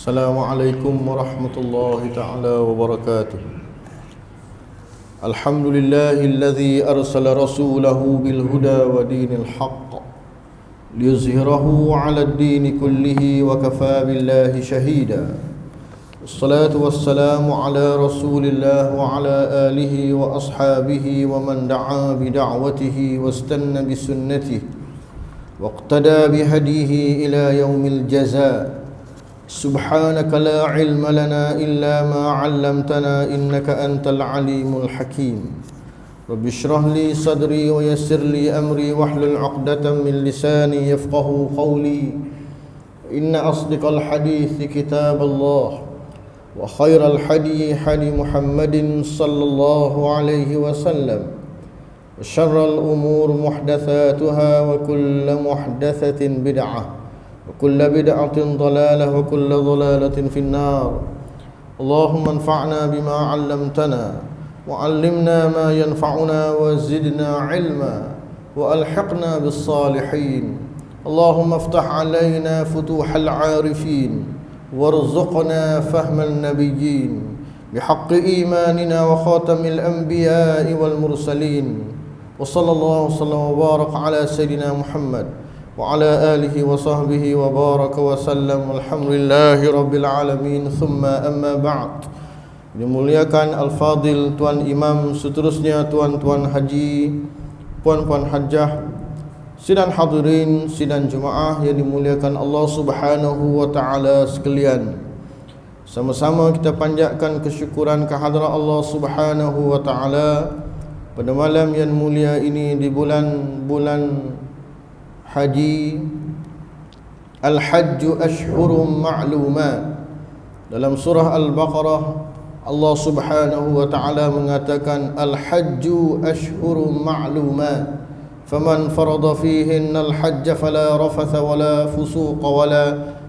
Assalamualaikum warahmatullahi ta'ala wabarakatuh. Alhamdulillahilladzi arsala rasulahu bil huda wa dinil haqq liyuzhirahu 'ala ad-din kullihi wa kafa billahi shahida. Wassalatu wassalamu ala Rasulillah wa ala alihi wa ashabihi wa man da'a bi da'watihi wastanna bi sunnatihi waqtada bi hadihi ila yaumil jazaa. سبحانك لا علم لنا إلا ما علمتنا إنك أنت العليم الحكيم. رب اشرح لي صدري ويسر لي أمري واحلل عقدة من لساني يفقه قولي. إن أصدق الحديث كتاب الله وخير الحدي حدي محمد صلى الله عليه وسلم وشر الأمور محدثاتها وكل محدثة بدعة وكل بدعة ضلالة وكل ضلالة في النار. اللهم انفعنا بما علمتنا وعلمنا ما ينفعنا وزدنا علما وألحقنا بالصالحين. اللهم افتح علينا فتوح العارفين وارزقنا فهم النبيين بحق إيماننا وخاتم الأنبياء والمرسلين. وصلى الله وسلم وبارك على سيدنا محمد وعلى آله وصحبه وبارك وسلم. Alhamdulillahi Rabbil Alamin. Thumma amma ba'd. Dimuliakan Al-Fadil Tuan Imam, seterusnya tuan-tuan haji, puan-puan hajjah, sidang hadirin, sidang jemaah yang dimuliakan Allah Subhanahu wa taala sekalian. Sama-sama kita panjatkan kesyukuran kehadrat Allah Subhanahu wa taala pada malam yang mulia ini di bulan Haji. Al-Hajju ashhurum ma'lumat. Dalam surah Al-Baqarah Allah Subhanahu wa ta'ala mengatakan Al-Hajju ashhurum ma'lumat faman farada fihinna al-hajja fala rafatha wala fusuqa wala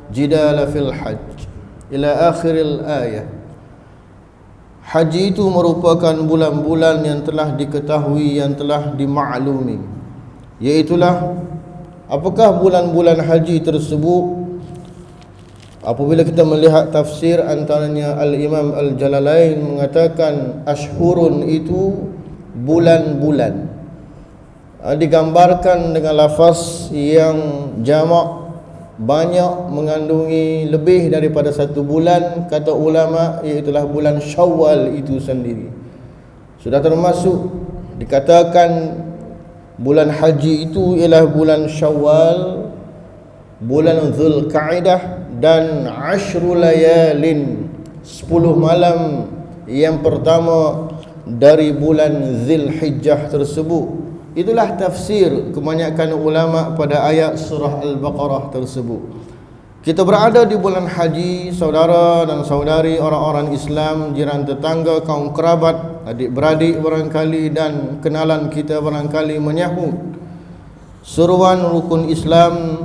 jidala fil hajj ila akhiril ayah. Haji itu merupakan bulan-bulan yang telah diketahui, yang telah dimaklumi, iaitulah apakah bulan-bulan haji tersebut? Apabila kita melihat tafsir, antaranya Al-Imam Al-Jalalain mengatakan ashhurun itu bulan-bulan, digambarkan dengan lafaz yang jamak, banyak, mengandungi lebih daripada satu bulan. Kata ulama, iaitulah bulan Syawal itu sendiri sudah termasuk dikatakan bulan haji itu ialah bulan Syawal, bulan Zulqa'dah dan 10 layalin, 10 malam yang pertama dari bulan Zulhijjah tersebut. Itulah tafsir kebanyakan ulama pada ayat surah Al-Baqarah tersebut. Kita berada di bulan haji, saudara dan saudari, orang-orang Islam, jiran tetangga, kaum kerabat, adik-beradik barangkali, dan kenalan kita barangkali menyahut seruan rukun Islam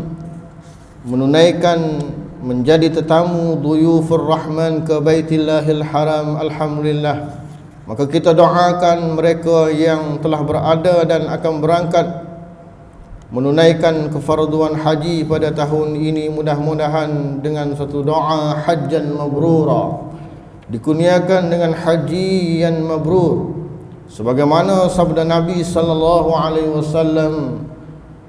menunaikan menjadi tetamu duyufur rahman ke Baitillahil Haram. Alhamdulillah. Maka kita doakan mereka yang telah berada dan akan berangkat menunaikan kefarduan haji pada tahun ini, mudah-mudahan dengan satu doa hajjan mabrura, dikurniakan dengan haji yang mabrur, sebagaimana sabda Nabi sallallahu alaihi wasallam,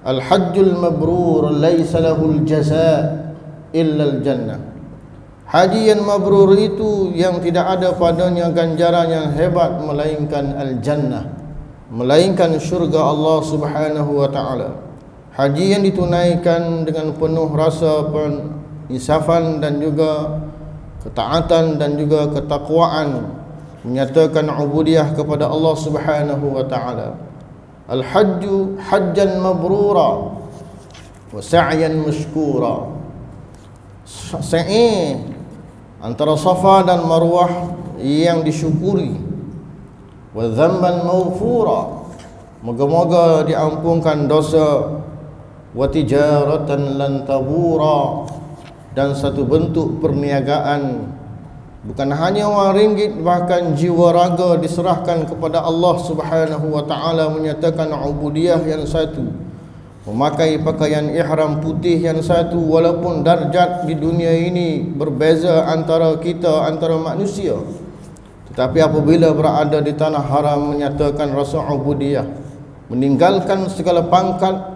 al-hajjul mabrur laisa lahul jazaa illa al-jannah. Haji yang mabrur itu yang tidak ada padanya ganjaran yang hebat melainkan al-jannah, melainkan syurga Allah Subhanahu wa taala. Haji yang ditunaikan dengan penuh rasa peninsafan dan juga ketaatan dan juga ketakwaan, menyatakan ubudiyah kepada Allah Subhanahu wa taala. Al-hajju hajjan mabrura wa sa'yan mashkura. Sa'i antara Safa dan Marwah yang disyukuri, wa dzamban maghfura, moga-moga diampunkan dosa, wa tijaratan lan tabura, dan satu bentuk perniagaan, bukan hanya wang ringgit, bahkan jiwa raga diserahkan kepada Allah Subhanahu wa taala, menyatakan ubudiyah yang satu, memakai pakaian ihram putih yang satu, walaupun darjat di dunia ini berbeza antara kita, antara manusia, tetapi apabila berada di tanah haram menyatakan rasa ubudiyah, meninggalkan segala pangkat,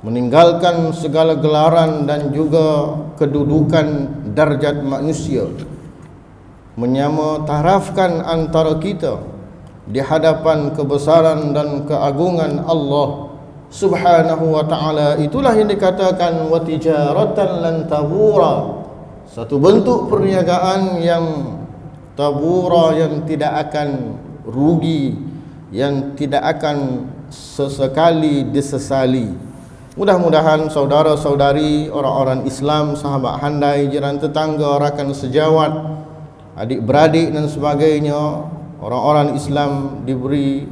meninggalkan segala gelaran dan juga kedudukan darjat manusia, menyamatarafkan antara kita di hadapan kebesaran dan keagungan Allah Subhanahu wa ta'ala. Itulah yang dikatakan wa tijaratan lan tabura, satu bentuk perniagaan yang tabura, yang tidak akan rugi, yang tidak akan sesekali disesali. Mudah-mudahan saudara-saudari, orang-orang Islam, sahabat handai, jiran tetangga, rakan sejawat, adik-beradik dan sebagainya, orang-orang Islam diberi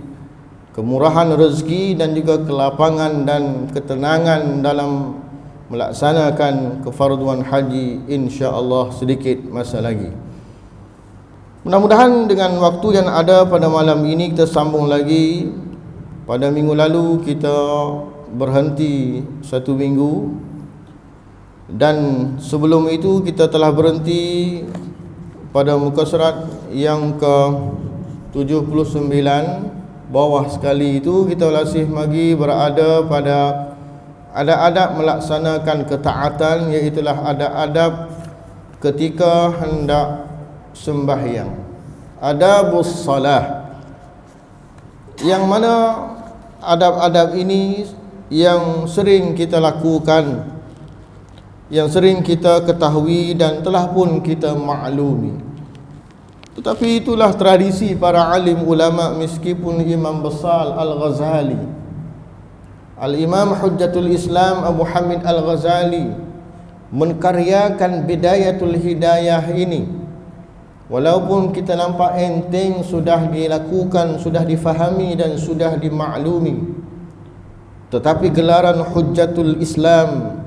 kemurahan rezeki dan juga kelapangan dan ketenangan dalam melaksanakan kefarduan haji insya-Allah sedikit masa lagi. Mudah-mudahan dengan waktu yang ada pada malam ini kita sambung lagi. Pada minggu lalu kita berhenti 1 minggu, dan sebelum itu kita telah berhenti pada muka surat yang ke-79. Bawah sekali itu kita masih lagi berada pada adab-adab melaksanakan ketaatan, iaitulah adab-adab ketika hendak sembahyang, adabus salah, yang mana adab-adab ini yang sering kita lakukan, yang sering kita ketahui dan telah pun kita maklumi. Tetapi itulah tradisi para alim ulama, meskipun Imam besar Al-Ghazali, Al-Imam Hujjatul Islam Abu Hamid Al-Ghazali menkaryakan Bidayatul Hidayah ini, walaupun kita nampak enteng, sudah dilakukan, sudah difahami dan sudah dimaklumi, tetapi gelaran Hujjatul Islam,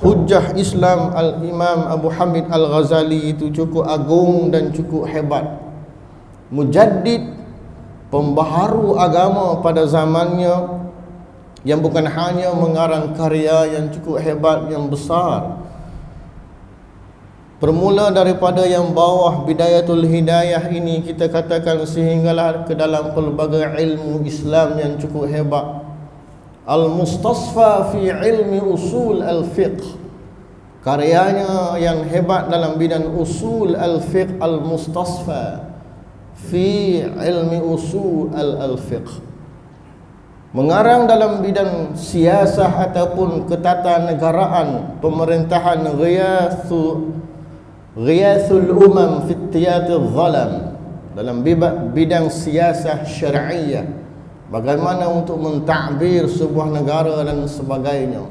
Hujjah Islam Al-Imam Abu Hamid Al-Ghazali itu cukup agung dan cukup hebat. Mujaddid, pembaharu agama pada zamannya, yang bukan hanya mengarang karya yang cukup hebat, yang besar. Bermula daripada yang bawah Bidayatul Hidayah ini, kita katakan sehinggalah ke dalam pelbagai ilmu Islam yang cukup hebat. Al-Mustasfa fi ilmi usul al-fiqh, karyanya yang hebat dalam bidang usul al-fiqh. Al-Mustasfa fi ilmi usul al-fiqh, mengarang dalam bidang siasah ataupun ketatanegaraan, pemerintahan, ghiyathul umam fi tiyatil zalam, dalam bidang siasah syar'iyah, bagaimana untuk mentakbir sebuah negara dan sebagainya.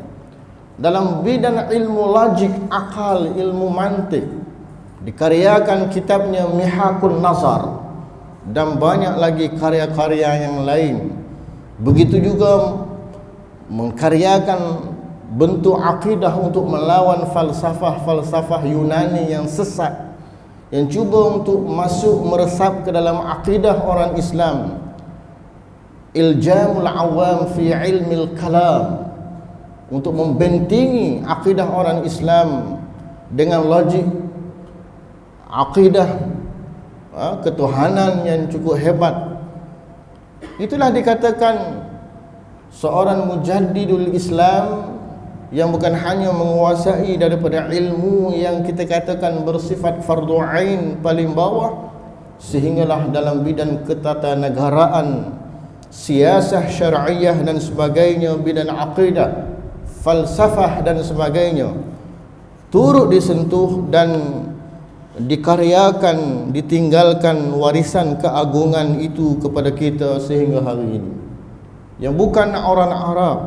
Dalam bidang ilmu logik, akal, ilmu mantik, dikaryakan kitabnya Mihakun Nazar, dan banyak lagi karya-karya yang lain. Begitu juga mengkaryakan bentuk akidah untuk melawan falsafah-falsafah Yunani yang sesat, yang cuba untuk masuk meresap ke dalam akidah orang Islam. Iljamul awam fi ilmil kalam, untuk membentengi akidah orang Islam dengan logik, akidah ketuhanan yang cukup hebat. Itulah dikatakan seorang mujaddidul Islam yang bukan hanya menguasai daripada ilmu yang kita katakan bersifat fardu ain paling bawah, sehinggalah dalam bidang ketatanegaraan, siasah syar'iyah dan sebagainya, bidang akidah, falsafah dan sebagainya, turut disentuh dan dikaryakan, ditinggalkan warisan keagungan itu kepada kita sehingga hari ini. Yang bukan orang Arab,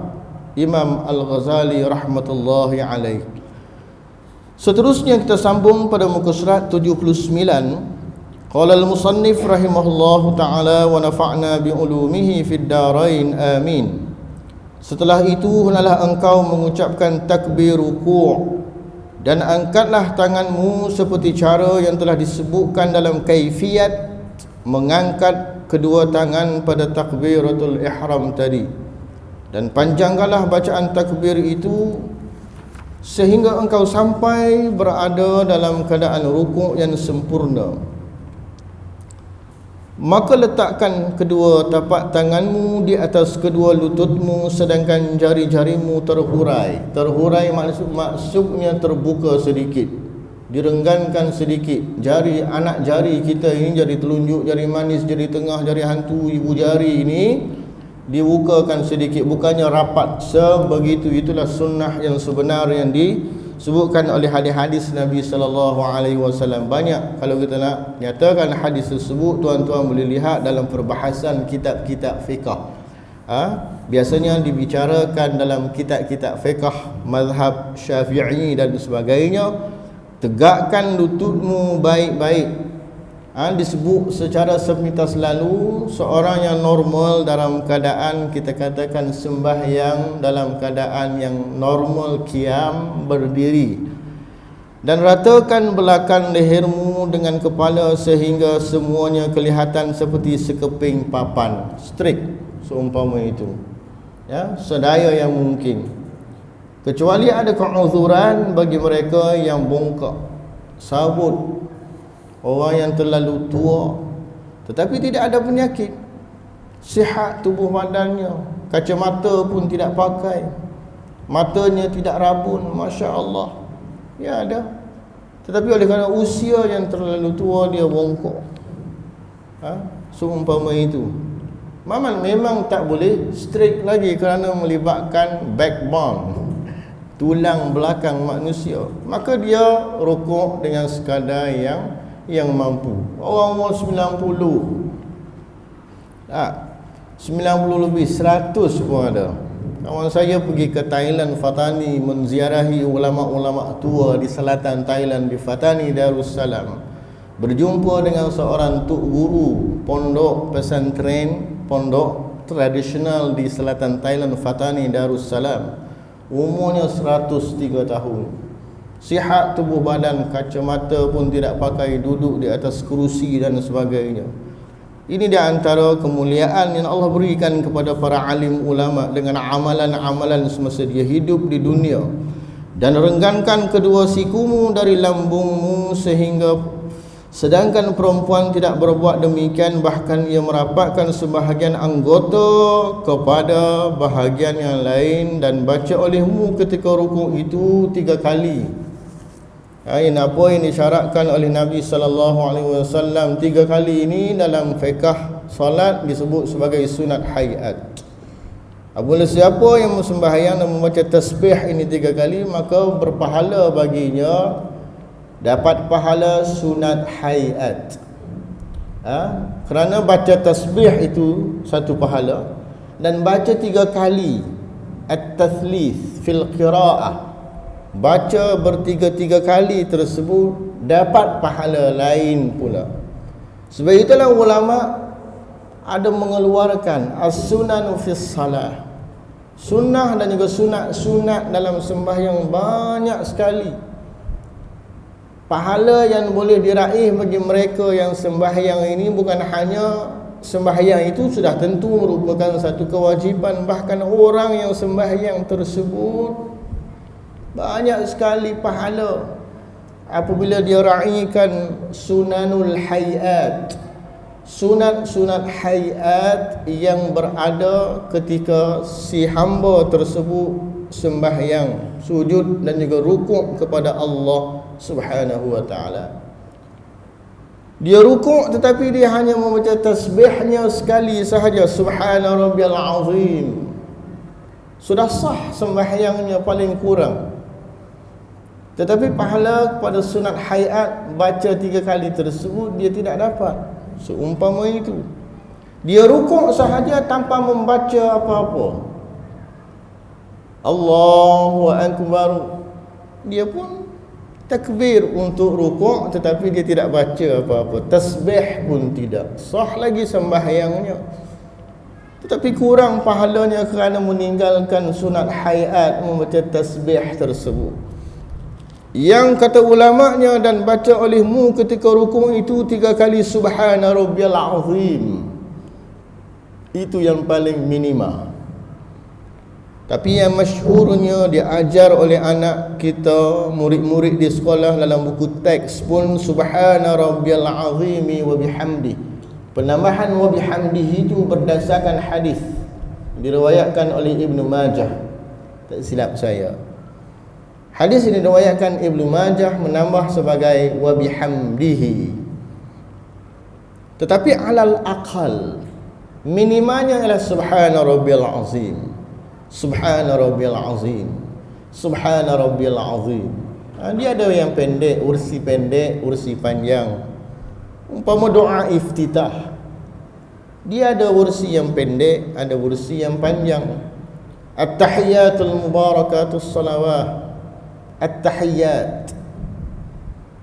Imam Al-Ghazali rahmatullahi alaih. Seterusnya kita sambung pada muka surat 79. Qala al-musannif rahimahullahu ta'ala wa nafa'na bi'ulumihi fid darain amin. Setelah itu hendaklah engkau mengucapkan takbir ruku' dan angkatlah tanganmu seperti cara yang telah disebutkan dalam kaifiyat mengangkat kedua tangan pada takbiratul ihram tadi. Dan panjangkanlah bacaan takbir itu sehingga engkau sampai berada dalam keadaan rukuk yang sempurna. Maka letakkan kedua tapak tanganmu di atas kedua lututmu, sedangkan jari-jarimu terhurai. Terhurai maksudnya terbuka sedikit, direnggankan sedikit. Jari, anak jari kita ini, jari telunjuk, jari manis, jari tengah, jari hantu, ibu jari ini dibukakan sedikit, bukannya rapat sebegitu. Itulah sunnah yang sebenar yang disebutkan oleh hadis-hadis Nabi SAW. Banyak kalau kita nak nyatakan hadis tersebut, tuan-tuan boleh lihat dalam perbahasan kitab-kitab fiqh. Biasanya dibicarakan dalam kitab-kitab fiqh mazhab Syafi'i dan sebagainya. Tegakkan lututmu baik-baik. Disebut secara sepintas lalu, seorang yang normal dalam keadaan, kita katakan sembahyang dalam keadaan yang normal, qiyam, berdiri, dan ratakan belakang lehermu dengan kepala sehingga semuanya kelihatan seperti sekeping papan, straight, seumpama itu, ya, sedaya yang mungkin, kecuali ada keuzuran bagi mereka yang bongkak, sabut, orang yang terlalu tua tetapi tidak ada penyakit, sihat tubuh badannya, kacamata pun tidak pakai, matanya tidak rabun, Masya Allah, ya ada. Tetapi oleh kerana usia yang terlalu tua, dia bongkok, seumpama itu, memang tak boleh straight lagi kerana melibatkan backbone, tulang belakang manusia. Maka dia rukuk dengan sekadar yang mampu. Orang umur 90 lebih, 100 pun ada. Kawan saya pergi ke Thailand, Fatani, menziarahi ulama-ulama tua di selatan Thailand, di Fatani Darussalam. Berjumpa dengan seorang tuk guru pondok pesantren, pondok tradisional di selatan Thailand, Fatani Darussalam. Umurnya 103 tahun. Sihat tubuh badan, kacamata pun tidak pakai, duduk di atas kerusi dan sebagainya. Ini di antara kemuliaan yang Allah berikan kepada para alim ulama dengan amalan-amalan semasa dia hidup di dunia. Dan renggankan kedua sikumu dari lambungmu, sehingga sedangkan perempuan tidak berbuat demikian, bahkan ia merapatkan sebahagian anggota kepada bahagian yang lain. Dan baca olehmu ketika rukuk itu 3 kali. Ini apa yang disyaratkan oleh Nabi SAW 3 kali ini dalam fiqh solat disebut sebagai sunat hayat. Apabila siapa yang sembahyang dan membaca tasbih ini 3 kali, maka berpahala baginya, dapat pahala sunat hayat. Kerana baca tasbih itu satu pahala, dan baca 3 kali at-tathlith fil qira'ah, baca bertiga-tiga kali tersebut dapat pahala lain pula. Sebab itulah ulama ada mengeluarkan as-sunanu fis salah, sunnah dan juga sunat-sunat dalam sembahyang banyak sekali. Pahala yang boleh diraih bagi mereka yang sembahyang ini bukan hanya sembahyang itu sudah tentu merupakan satu kewajipan, bahkan orang yang sembahyang tersebut banyak sekali pahala apabila dia raikan sunanul hayat, sunat-sunat hayat yang berada ketika si hamba tersebut sembahyang, sujud dan juga rukuk kepada Allah Subhanahu wa ta'ala. Dia rukuk tetapi dia hanya membaca tasbihnya sekali sahaja, subhana rabbiyal azim, sudah sah sembahyangnya paling kurang. Tetapi pahala kepada sunat hayat baca 3 kali tersebut dia tidak dapat. Seumpama itu, dia rukuk sahaja tanpa membaca apa-apa, Allahu Akbar, dia pun takbir untuk rukuk tetapi dia tidak baca apa-apa, tasbih pun tidak, sah lagi sembahyangnya. Tetapi kurang pahalanya kerana meninggalkan sunat hayat membaca tasbih tersebut. Yang kata ulamanya, dan baca olehmu ketika rukuk itu 3 kali subhana rabbiyal azim, itu yang paling minima. Tapi yang masyhurnya diajar oleh anak kita, murid-murid di sekolah dalam buku teks pun subhana rabbiyal azimi wa bihamdi. Penambahan wa bihamdihi itu berdasarkan hadis diriwayatkan oleh Ibnu Majah, tak silap saya. Hadis ini diriwayatkan Ibnu Majah menambah sebagai wa bihamdihi. Tetapi alal aqal minimalnya adalah subhana rabbiyal azim. Subhana rabbiyal azim. Subhana rabbiyal azim. Dia ada yang pendek, ursi panjang. Umpama doa iftitah, dia ada ursi yang pendek, ada ursi yang panjang. At-tahiyatul mubarakatus salawat. At-tahiyat,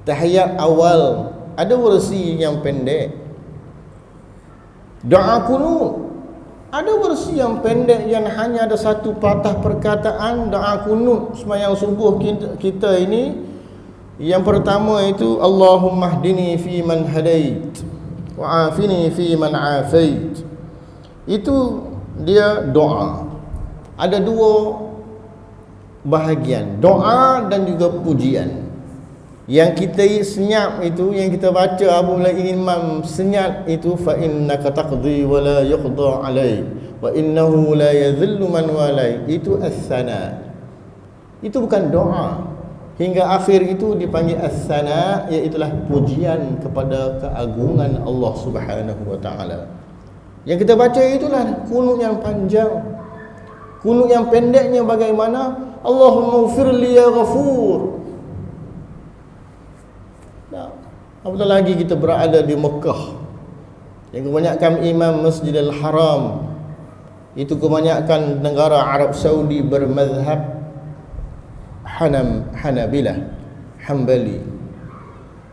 tahiyat awal ada ursi yang pendek. Doa kunut ada versi yang pendek yang hanya ada satu patah perkataan. Doa kunut sembahyang subuh kita ini, yang pertama itu Allahumma hdini fi man hadait wa afini fi man afait. Itu dia doa. Ada dua bahagian, doa dan juga pujian. Yang kita senyap itu, yang kita baca apabila imam senyap itu, fa innaka taqdi wa la yuqda alai wa innahu la yadhillu man walai, itu as-sana. Itu bukan doa. Hingga akhir itu dipanggil as-sana, iaitulah pujian kepada keagungan Allah Subhanahu wa taala. Yang kita baca itulah kunut yang panjang. Kunut yang pendeknya bagaimana? Allahumma ghfirli ya ghafur. Apatah lagi kita berada di Mekah, yang kebanyakan imam Masjidil Haram itu kebanyakan negara Arab Saudi bermazhab Hanabilah, Hambali,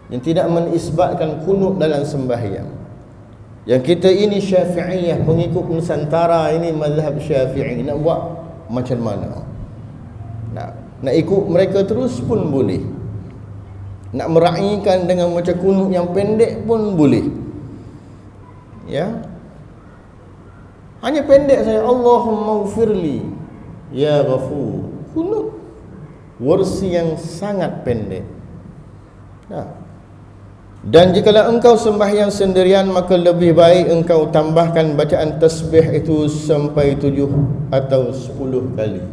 yang tidak menisbatkan kunut dalam sembahyang. Yang kita ini Syafi'iyah, pengikut Nusantara ini mazhab Syafi'i, nak buat macam mana? Nak ikut mereka terus pun boleh. Nak meraihkan dengan macam kunut yang pendek pun boleh. Ya. Hanya pendek saya, Allahumma ghfirli ya ghafur. Kunut versi yang sangat pendek. Nah. Dan jikalau engkau sembahyang sendirian, maka lebih baik engkau tambahkan bacaan tasbih itu sampai 7 atau 10 kali.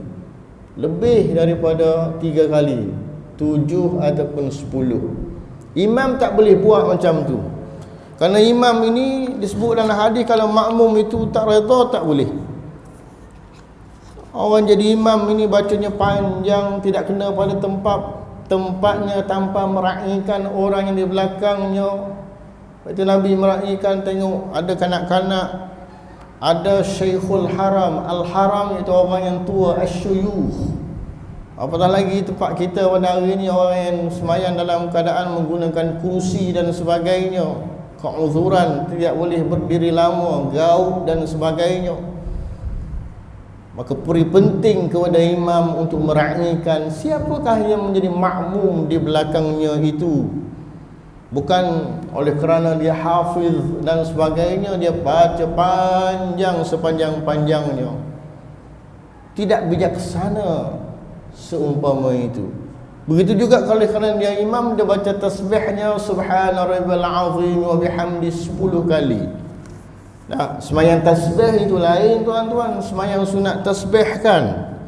Lebih daripada 3 kali. 7 ataupun 10. Imam tak boleh buat macam tu. Kerana imam ini disebut dalam hadis, kalau makmum itu tak redha, tak boleh. Orang jadi imam ini bacanya panjang, tidak kena pada tempatnya, tanpa meraihkan orang yang di belakangnya. Itu Nabi meraihkan, tengok ada kanak-kanak, ada Syekhul Haram. Al-Haram itu orang yang tua, asyuyukh. Apatah lagi tempat kita pada hari ini, orang yang semayang dalam keadaan menggunakan kursi dan sebagainya, keuzuran, tidak boleh berdiri lama, gaut dan sebagainya. Maka penting kepada imam untuk meraihkan siapakah yang menjadi makmum di belakangnya itu. Bukan oleh kerana dia hafiz dan sebagainya, dia baca panjang sepanjang-panjangnya. Tidak bijaksana seumpama itu. Begitu juga kalau kerana dia imam, dia baca tasbihnya subhana rabbiyal azim wa bihamdi 10 kali. Nah, sembahyang tasbih itu lain tuan-tuan, sembahyang sunat tasbih kan.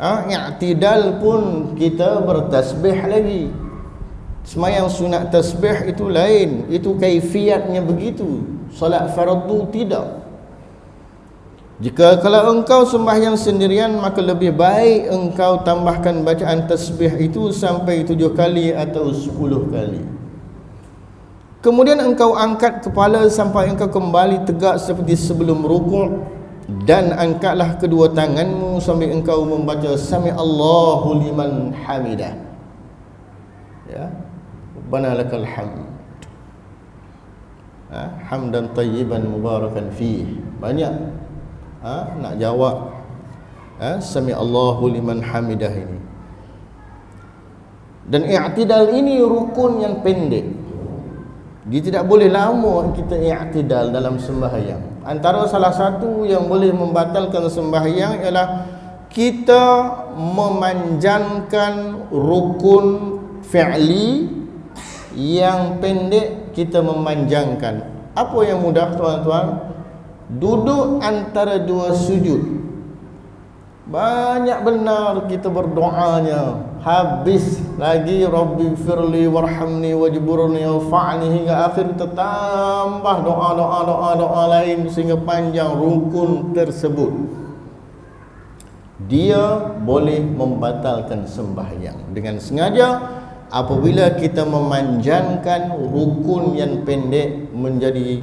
I'tidal pun kita bertasbih lagi. Sembahyang sunat tasbih itu lain, itu kaifiatnya begitu. Salat fardu tidak. Jika kalau engkau sembahyang sendirian, maka lebih baik engkau tambahkan bacaan tasbih itu sampai 7 kali atau 10 kali. Kemudian engkau angkat kepala sampai engkau kembali tegak seperti sebelum rukuk, dan angkatlah kedua tanganmu sambil engkau membaca Sami Allahu liman hamidah. Ya. Rabbana lakal hamd. Hamdan tayyiban mubarakan fih. Banyak nak jawab Sami Allahu liman hamidah ini. Dan i'tidal ini rukun yang pendek. Dia tidak boleh lama kita i'tidal dalam sembahyang. Antara salah satu yang boleh membatalkan sembahyang ialah kita memanjangkan rukun fi'li, yang pendek kita memanjangkan. Apa yang mudah tuan-tuan? Duduk antara dua sujud. Banyak benar kita berdoanya, habis lagi Rabbi firli warhamni wajburni wafa'ni, hingga akhir kita tambah doa lain sehingga panjang rukun tersebut. Dia boleh membatalkan sembahyang dengan sengaja apabila kita memanjangkan rukun yang pendek menjadi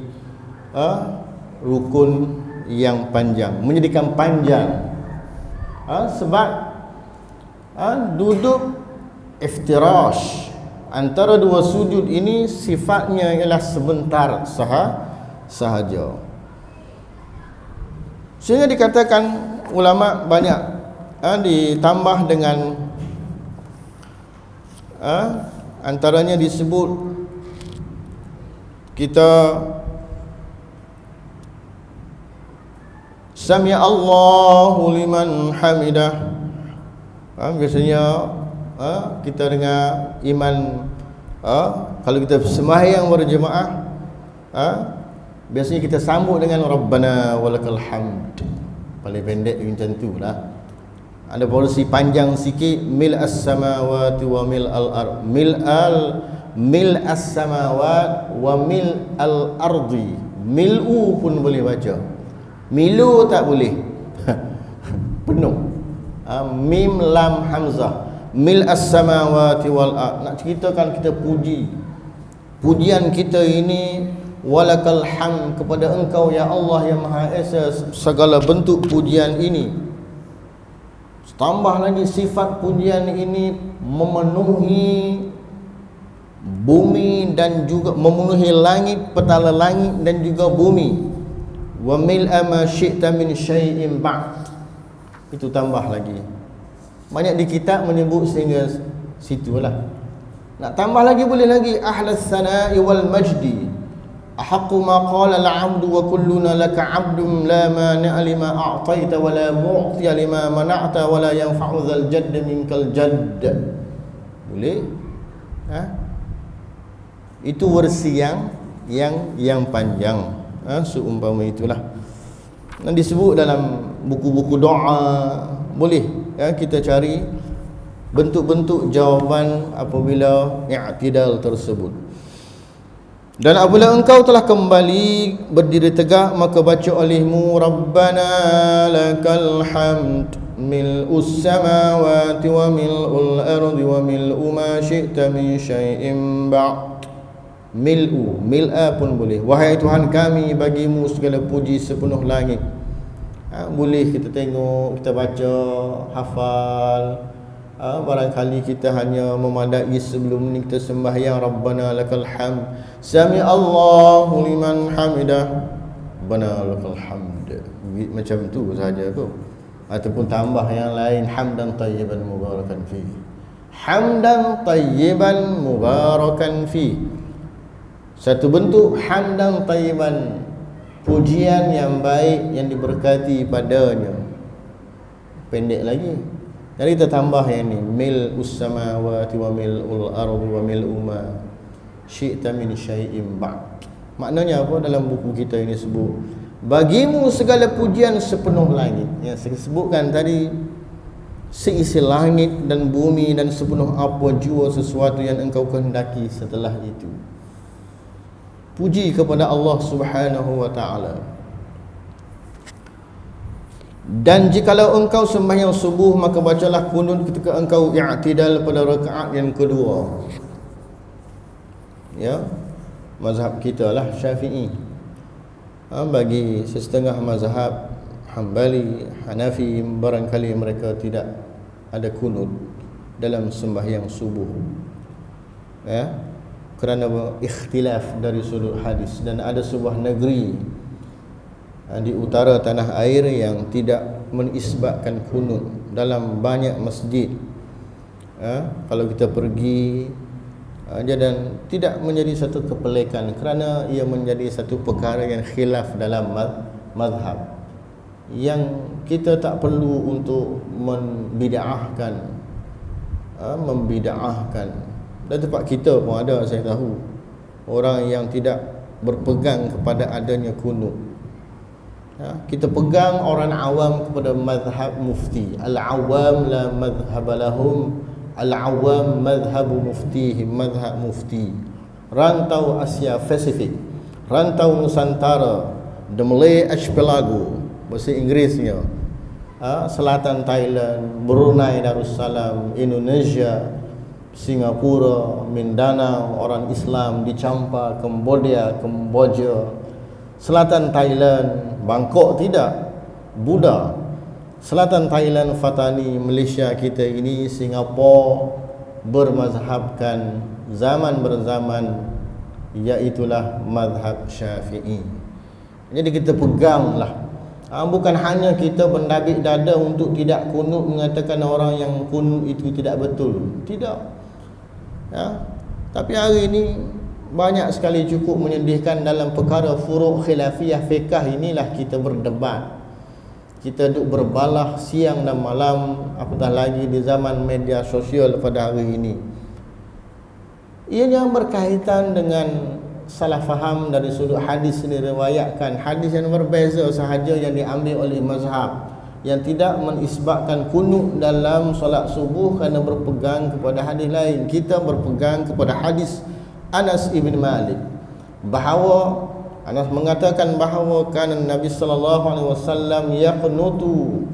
rukun yang panjang, menjadikan panjang. Sebab duduk iftirash antara dua sujud ini sifatnya ialah sebentar sahaja. Sehingga dikatakan ulama banyak ditambah dengan antaranya disebut kita Sami Allahu liman hamidah. Biasanya kita dengar iman kalau kita sembahyang berjemaah, biasanya kita sambut dengan Rabbana walakal hamd. Paling pendek macam tu lah. Ada porsi panjang sikit, mil as-samawati wa mil al-ard, mil as-samawat wa mil al-ardi. Mil'u pun boleh baca, milu tak boleh. Penuh. Mim lam hamzah, mil as-samawati wal ard. Nak ceritakan kita puji, pujian kita ini walakal hamd, kepada Engkau ya Allah yang Maha Esa segala bentuk pujian ini. Tambah lagi sifat pujian ini memenuhi bumi dan juga memenuhi langit, petala langit dan juga bumi. Wa mil'a ma syi'ta min syai'in ba'd. Itu tambah lagi. Banyak di kitab menyebut sehingga situlah. Nak tambah lagi boleh lagi, ahlas sana'i wal majdi, ahaqqu ma qala al-'abdu wa kulluna laka 'abdun la mani'a lima a'taita wa la mu'tiya lima mana'ta wa la yanfa'u dzal jadd minkal jadd. Boleh? Itu versi yang panjang. Seumpama itulah. Dan disebut dalam buku-buku doa. Boleh kita cari bentuk-bentuk jawapan apabila i'tidal tersebut. Dan apabila engkau telah kembali berdiri tegak, maka baca olehmu Rabbana lakal hamd mil'us samawati wa mil'ul ardi wa mil'u ma syi'ta min syai'in ba'd. Mil'u, mil'a pun boleh. Wahai Tuhan kami, bagimu segala puji sepenuh langit. Boleh kita tengok, kita baca, hafal. Barangkali kita hanya memadai sebelum ni kita sembahyang Rabbana lakal hamd, Sami Allahu liman hamidah, Rabbana lakal hamd. Macam tu saja tu. Ataupun tambah yang lain, hamdan tayyiban mubarakan fi. Hamdan tayyiban mubarakan fi. Satu bentuk hamdan tayyiban, pujian yang baik yang diberkati padanya. Pendek lagi. Jadi kita tambah yang ni, mil'us samawati wa mil'ul ardi wa mil'u ma syi'ta min syai'in ba'd. Maknanya apa? Dalam buku kita ini sebut, bagimu segala pujian sepenuh langit. Yang saya sebutkan tadi, seisi langit dan bumi dan sepenuh apa jua sesuatu yang engkau kehendaki setelah itu. Puji kepada Allah Subhanahu wa ta'ala. Dan jikalau engkau sembahyang subuh, maka bacalah kunut ketika engkau i'tidal pada rakaat yang kedua. Ya, mazhab kita lah Syafi'i. Bagi setengah mazhab Hambali, Hanafi, barangkali mereka tidak ada kunut dalam sembahyang subuh. Ya, kerana ikhtilaf dari sudut hadis. Dan ada sebuah negeri di utara tanah air yang tidak menisbatkan kunut dalam banyak masjid. Kalau kita pergi dan tidak menjadi satu kepelekan, kerana ia menjadi satu perkara yang khilaf dalam mazhab. yang kita tak perlu untuk membid'ahkan. Dan tempat kita pun ada, saya tahu orang yang tidak berpegang kepada adanya kunut. Kita pegang orang awam kepada mazhab mufti. Al-awam la mazhab lahum, al-awam mazhabu muftihim, mazhab mufti. Rantau Asia Pasifik, rantau Nusantara, the Malay Archipelago, bahasa Inggerisnya, selatan Thailand, Brunei Darussalam, Indonesia, Singapura, Mindanao, orang Islam di Champa, Cambodia, selatan Thailand, Bangkok tidak, Buddha, selatan Thailand, Fatani, Malaysia kita ini, Singapura, bermazhabkan zaman berzaman, iaitulah mazhab Syafi'i. Jadi kita peganglah. Bukan hanya kita berdabik dada untuk tidak kunut, mengatakan orang yang kunut itu tidak betul. Tidak. Tapi hari ini banyak sekali cukup menyedihkan dalam perkara furu' khilafiyah fiqh inilah kita berdebat. Kita duduk berbalah siang dan malam, apatah lagi di zaman media sosial pada hari ini. Ia yang berkaitan dengan salah faham dari sudut hadis ini, riwayatkan hadis yang berbeza sahaja yang diambil oleh mazhab yang tidak menisbatkan kunut dalam solat subuh kerana berpegang kepada hadis lain. Kita berpegang kepada hadis Anas ibn Malik, bahawa Anas mengatakan bahawa kan Nabi sallallahu alaihi wasallam yaqnutu.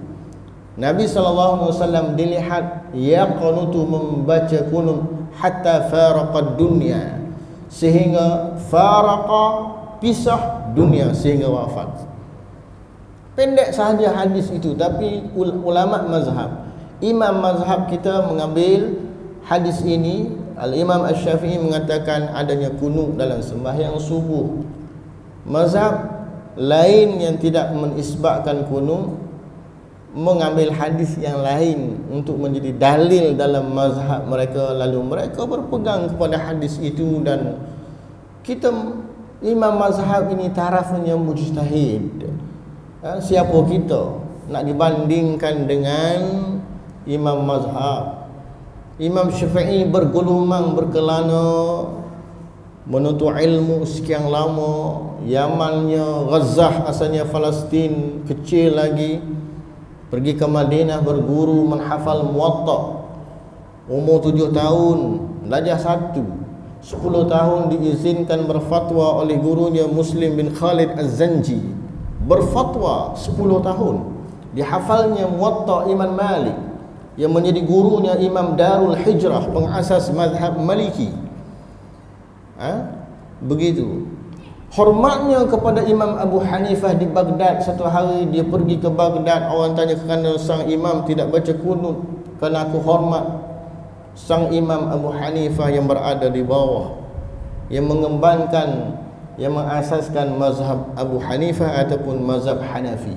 Nabi sallallahu alaihi wasallam dilihat yaqnutu, membaca kunut hatta faraqa dunya, sehingga faraqa, pisah dunia, sehingga wafat. Pendek sahaja hadis itu, tapi ulama mazhab, imam mazhab kita mengambil hadis ini. Al-Imam Asy-Syafi'i mengatakan adanya kunut dalam sembahyang subuh. Mazhab lain yang tidak menisbatkan kunut mengambil hadis yang lain untuk menjadi dalil dalam mazhab mereka, lalu mereka berpegang kepada hadis itu. Dan kita, imam mazhab ini tarafnya mujtahid. Siapa kita nak dibandingkan dengan imam mazhab? Imam Syafi'i bergelumang, berkelana, menuntut ilmu sekian lama. Yamannya Ghazah, asalnya Palestin, kecil lagi, pergi ke Madinah berguru, menghafal Muwatta. Umur 7 tahun belajar 1, 10 tahun diizinkan berfatwa oleh gurunya Muslim bin Khalid Az-Zanji. Berfatwa 10 tahun, dihafalnya Muwatta Imam Malik yang menjadi gurunya Imam Darul Hijrah, pengasas mazhab Maliki. Begitu hormatnya kepada Imam Abu Hanifah di Baghdad. Satu hari dia pergi ke Baghdad, orang tanya kerana sang imam tidak baca kunut. Kerana aku hormat sang Imam Abu Hanifah yang berada di bawah, yang mengembangkan, yang mengasaskan mazhab Abu Hanifah ataupun mazhab Hanafi.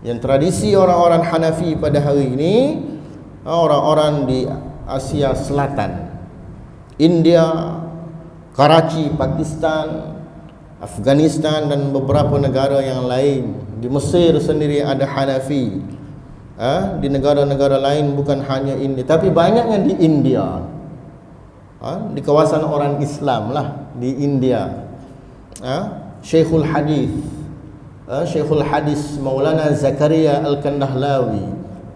Yang tradisi orang-orang Hanafi pada hari ini, orang-orang di Asia Selatan, India, Karachi, Pakistan, Afghanistan dan beberapa negara yang lain. Di Mesir sendiri ada Hanafi. Di negara-negara lain bukan hanya India, tapi banyaknya di India. Di kawasan orang Islam lah di India. Syekhul Hadis Maulana Zakaria Al-Kandahlawi,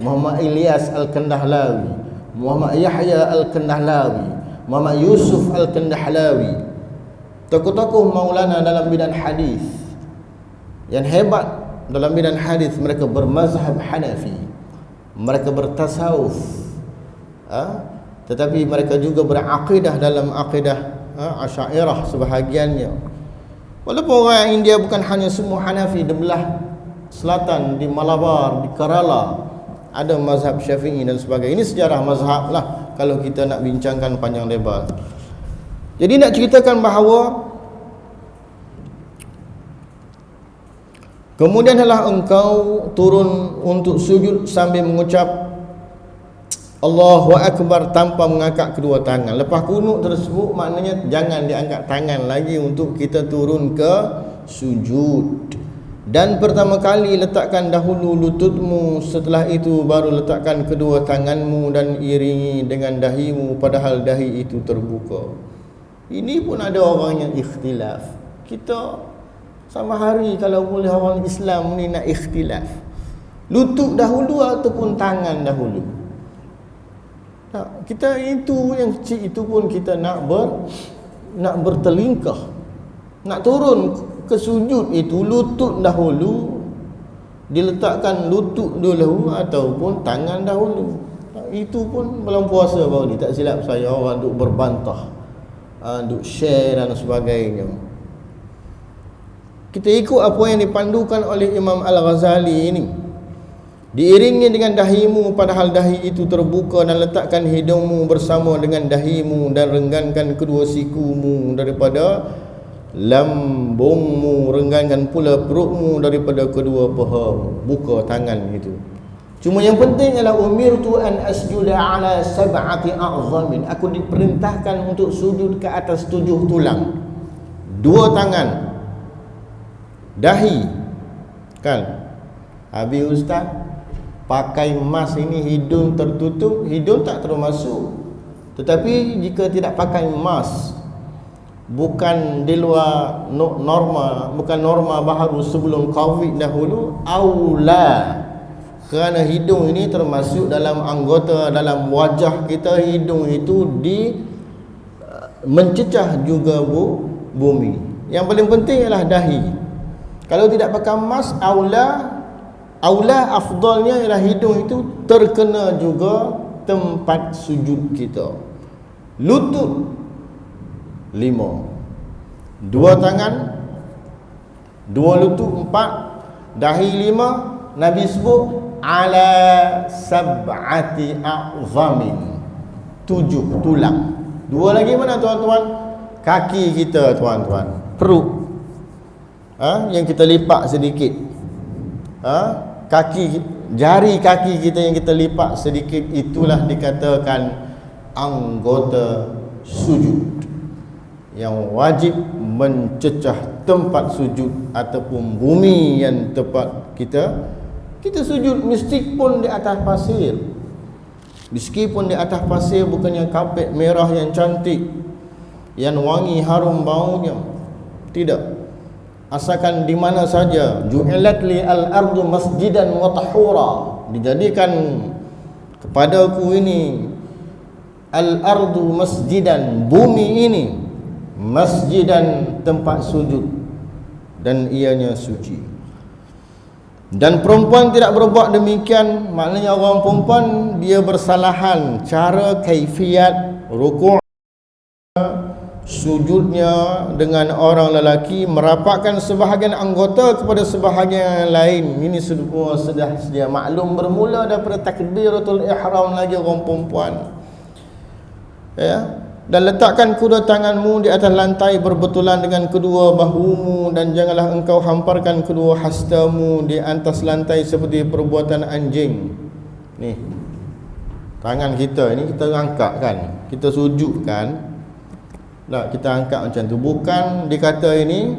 Muhammad Ilyas Al-Kandahlawi, Muhammad Yahya Al-Kandahlawi, Muhammad Yusuf Al-Kandahlawi, tokoh-tokoh Maulana dalam bidang hadis yang hebat dalam bidang hadis. Mereka bermazhab Hanafi, mereka bertasawuf, tetapi mereka juga berakidah dalam akidah Asy'ariyah sebahagiannya. Walaupun orang India bukan hanya semua Hanafi, di belah selatan, di Malabar, di Kerala ada mazhab Syafi'i dan sebagainya. Ini sejarah mazhab lah kalau kita nak bincangkan panjang lebar. Jadi nak ceritakan bahawa kemudian adalah engkau turun untuk sujud sambil mengucap Allahu Akbar tanpa mengangkat kedua tangan. Lepas kunut tersebut, maknanya jangan diangkat tangan lagi untuk kita turun ke sujud. Dan pertama kali letakkan dahulu lututmu, setelah itu baru letakkan kedua tanganmu dan iringi dengan dahimu padahal dahi itu terbuka. Ini pun ada orang yang ikhtilaf. Kita sama hari kalau boleh orang Islam ni nak ikhtilaf, lutut dahulu ataupun tangan dahulu. Kita itu yang kecil itu pun kita nak bertelingkah, nak turun ke sujud itu lutut dahulu, diletakkan lutut dulu ataupun tangan dahulu. Itu pun belum puasa baru ni, tak silap saya orang duk berbantah, duk share dan sebagainya. Kita ikut apa yang dipandukan oleh Imam Al-Ghazali ini. Diiringi dengan dahimu padahal dahi itu terbuka, dan letakkan hidungmu bersama dengan dahimu dan renggangkan kedua sikumu daripada lambungmu, renggangkan pula perutmu daripada kedua pahamu. Buka tangan itu. Cuma yang penting adalah umirtu an asjuda ala sab'ati a'zamin. Aku diperintahkan untuk sujud ke atas 7 tulang. 2 tangan, dahi, kan? Habis ustaz pakai mask ini, hidung tertutup, hidung tak termasuk. Tetapi jika tidak pakai mask, bukan di luar norma, bukan norma baharu sebelum Covid dahulu, aula, kerana hidung ini termasuk dalam anggota dalam wajah kita. Hidung itu mencecah juga bumi. Yang paling penting adalah dahi. Kalau tidak pakai mask, aula afdalnya ialah hidung itu terkena juga tempat sujud kita. Lutut 5, 2 tangan, 2 lutut 4, dahi 5. Nabi sebut ala sab'ati a'zamin, 7 tulang. 2 lagi mana tuan-tuan? Kaki kita tuan-tuan, perut, yang kita lipat sedikit, kaki, jari kaki kita yang kita lipat sedikit, itulah dikatakan anggota sujud yang wajib mencecah tempat sujud ataupun bumi yang tempat kita sujud. Meskipun di atas pasir, meskipun di atas pasir, bukannya kapet merah yang cantik, yang wangi harum baunya, tidak. Asalkan di mana saja, ju'ilat li al-ardu masjidan wa tahura, dijadikan kepadaku ini al-ardu masjidan, bumi ini masjidan, tempat sujud, dan ianya suci. Dan perempuan tidak berbuat demikian, maknanya orang perempuan dia bersalahan cara kaifiat rukuk sujudnya dengan orang lelaki, merapatkan sebahagian anggota kepada sebahagian yang lain. Ini sudah sedia maklum bermula daripada takbiratul ihram lagi orang perempuan, ya. Dan letakkan kedua tanganmu di atas lantai berbetulan dengan kedua bahumu, dan janganlah engkau hamparkan kedua hastamu di atas lantai seperti perbuatan anjing. Ni tangan kita ini kita angkat kan, kita sujud kan. Nah, kita angkat macam tu. Bukan dikata ini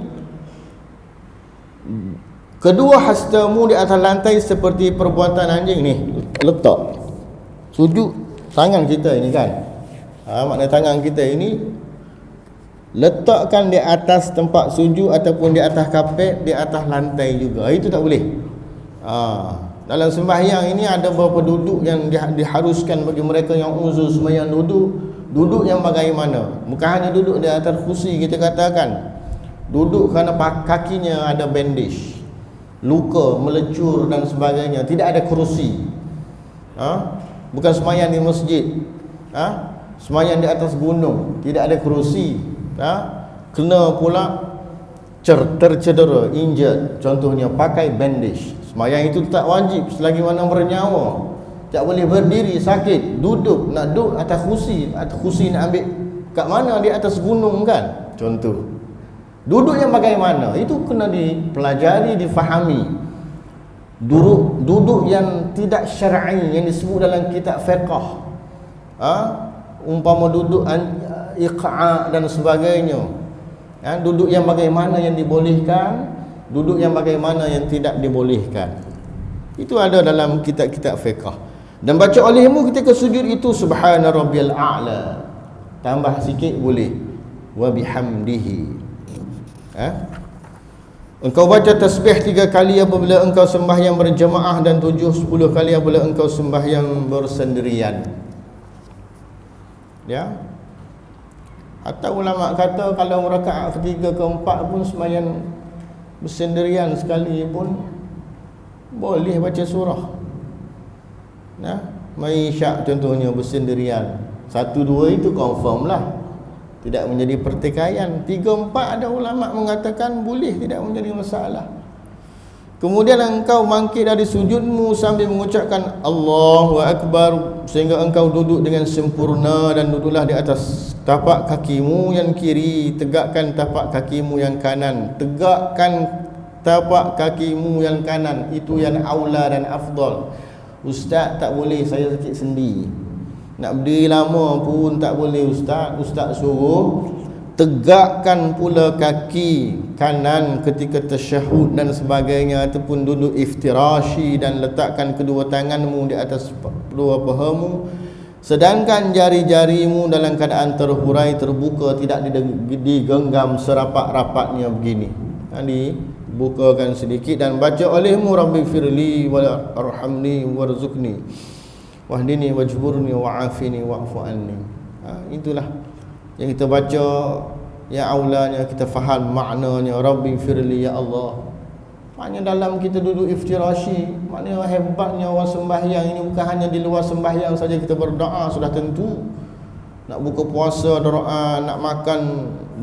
kedua hastamu di atas lantai seperti perbuatan anjing. Ni letak sujud tangan kita ini kan, maknanya tangan kita ini letakkan di atas tempat sujud ataupun di atas kapet, di atas lantai juga. Itu tak boleh. Dalam sembahyang ini ada beberapa duduk yang diharuskan bagi mereka yang uzur sembahyang. Duduk yang bagaimana? Bukan hanya duduk di atas kursi, kita katakan duduk kerana kakinya ada bandage, luka, melecur dan sebagainya, tidak ada kerusi. Bukan sembahyang di masjid, sembahyang di atas gunung, tidak ada kerusi, kena pula tercedera, injured, contohnya pakai bandage. Sembahyang itu tak wajib selagi mana bernyawa. Tak boleh berdiri sakit, duduk, nak duduk atas kursi nak ambil kat mana, di atas gunung kan, contoh. Duduk yang bagaimana itu kena dipelajari, difahami. Duduk yang tidak syar'i yang disebut dalam kitab fiqh, umpama duduk iqa' dan sebagainya, duduk yang bagaimana yang dibolehkan, duduk yang bagaimana yang tidak dibolehkan. Itu ada dalam kitab-kitab fiqh. Dan baca olehmu ketika sujud itu subhana rabbiyal a'la. Tambah sikit boleh. Wa bihamdihi. Engkau baca tasbih 3 kali apabila engkau sembahyang berjemaah dan 7-10 kali apabila engkau sembahyang bersendirian. Ya. Hatta ulama kata kalau rakaat ketiga keempat pun sembahyang bersendirian sekali pun boleh baca surah. Nah, mai syak contohnya bersendirian. 1-2 itu confirm lah. Tidak menjadi pertikaian. 3-4 ada ulama mengatakan boleh, tidak menjadi masalah. Kemudian engkau bangkit dari sujudmu sambil mengucapkan Allahu Akbar sehingga engkau duduk dengan sempurna dan duduklah di atas tapak kakimu yang kiri. Tegakkan tapak kakimu yang kanan. Tegakkan tapak kakimu yang kanan. Itu yang aula dan afdal. Ustaz tak boleh, saya sakit sendi. Nak berdiri lama pun tak boleh ustaz. Ustaz suruh tegakkan pula kaki kanan ketika tasyahud dan sebagainya, ataupun duduk iftirashi dan letakkan kedua tanganmu di atas kedua pahamu, sedangkan jari-jarimu dalam keadaan terhurai, terbuka, tidak digenggam serapat-rapatnya begini. Dibukakan sedikit dan baca olehmu Rabbi firli warhamni warzuqni wahdini wajburni wa'afini wa'fu anni. Itulah yang kita baca, ya aulanya kita faham maknanya Rabbi firli ya Allah. Maknanya dalam kita duduk iftirashi, maknanya hebatnya orang sembahyang ini bukan hanya di luar sembahyang saja kita berdoa sudah tentu. Nak buka puasa doa, nak makan